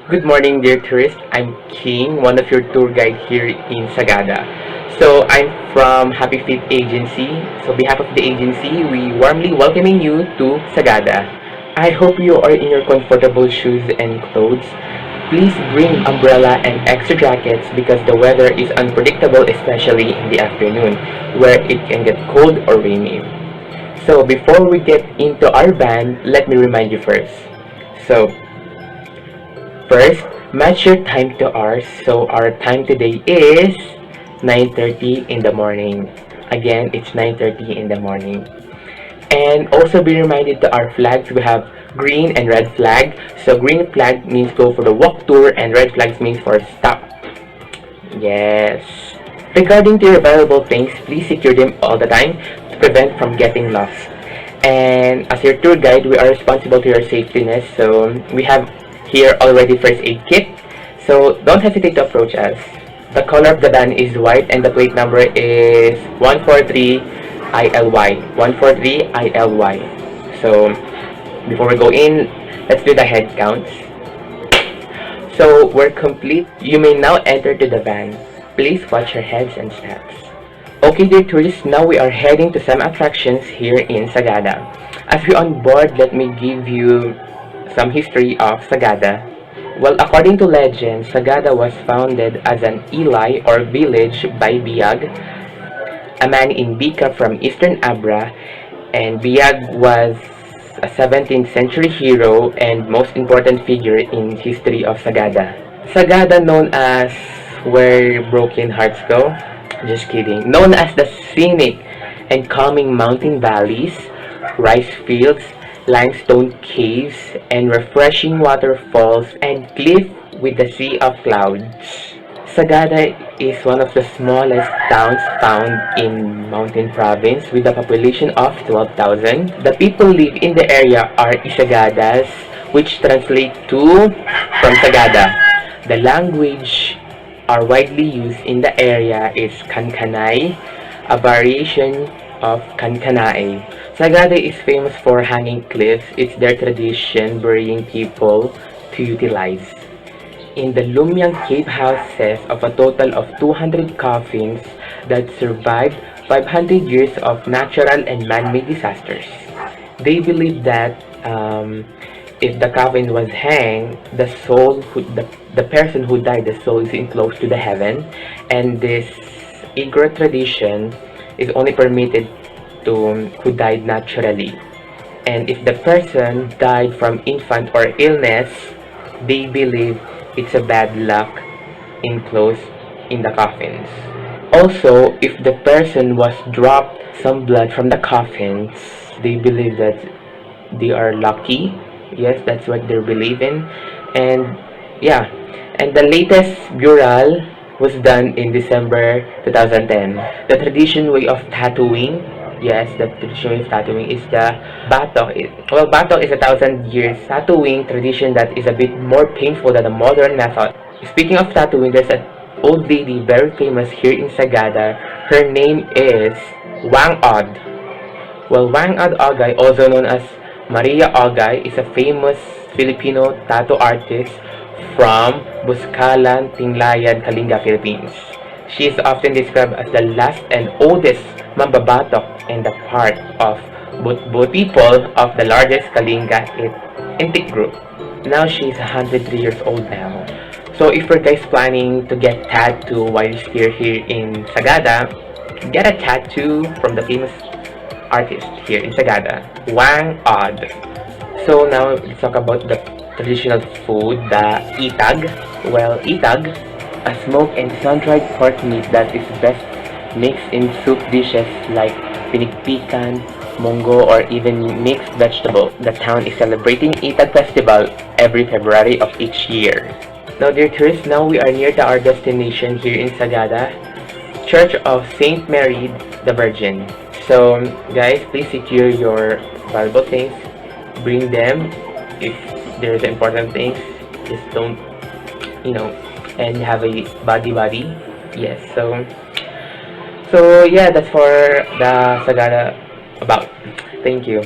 Good morning, dear tourists. I'm King, one of your tour guide here in Sagada. So I'm from Happy Feet Agency. So on behalf of the agency, we warmly welcoming you to Sagada. I hope you are in your comfortable shoes and clothes. Please bring umbrella and extra jackets because the weather is unpredictable, especially in the afternoon, where it can get cold or rainy. So before we get into our van, let me remind you first. So First, match your time to ours. So our time today is 9:30 in the morning. Again, it's 9:30 in the morning. And also be reminded to our flags. We have green and red flag. So green flag means go for the walk tour and red flags means for stop. Yes. Regarding to your valuable things, please secure them all the time to prevent from getting lost. And as your tour guide, we are responsible to your safetyness. So we have here already first aid kit. So don't hesitate to approach us. The color of the van is white and the plate number is 143 ILY. 143 ILY. So before we go in, let's do the head counts. So we're complete. You may now enter to the van. Please watch your heads and steps. Okay, dear tourists, now we are heading to some attractions here in Sagada. As we on board, let me give you some history of Sagada. Well, according to legend, Sagada was founded as an Eli or village by Biag, a man in Bika from eastern Abra, and Biag was a 17th century hero and most important figure in history of Sagada. Sagada, known as where broken hearts go, just kidding, known as the scenic and calming mountain valleys, rice fields, limestone caves, and refreshing waterfalls and cliff with the sea of clouds. Sagada is one of the smallest towns found in Mountain Province with a population of 12,000. The people live in the area are Isagadas, which translate to from Sagada. The language are widely used in the area is Kankanay, a variation of Kankanae. Sagada is famous for hanging cliffs. It's their tradition burying people to utilize. In the Lumyang cave houses of a total of 200 coffins that survived 500 years of natural and man-made disasters. They believe that if the coffin was hanged, the person who died, the soul is enclosed to the heaven, and this Igor tradition is only permitted to who died naturally. And if the person died from infant or illness, they believe it's a bad luck enclosed in the coffins. Also, if the person was dropped some blood from the coffins, they believe that they are lucky. Yes, that's what they believe in. And yeah, and the latest burial was done in December 2010. The tradition way of tattooing, yes, the tradition way of tattooing is the batok. Well, batok is a 1,000 years tattooing tradition that is a bit more painful than the modern method. Speaking of tattooing, there's an old lady very famous here in Sagada. Her name is Wang Od. Well, Wang Od Ogay, also known as Maria Ogay, is a famous Filipino tattoo artist from Buscalan, Tinglayan, Kalinga, Philippines. She is often described as the last and oldest mambabatok and the part of both people of the largest Kalinga ethnic group. Now she's 103 years old now. So if you're guys planning to get tattoo while you're still here in Sagada, get a tattoo from the famous artist here in Sagada, Wang Od. So now let's talk about the traditional food, the itag. Well, itag, a smoked and sun-dried pork meat that is best mixed in soup dishes like pinikpikan, mongo, or even mixed vegetable. The town is celebrating Itag Festival every February of each year. Now, dear tourists, now we are near to our destination here in Sagada, Church of Saint Mary the Virgin. So, guys, please secure your valuable things. Bring them. If there's important things, just don't, and have a body. Yes. So yeah, that's for the Sagada about. Thank you.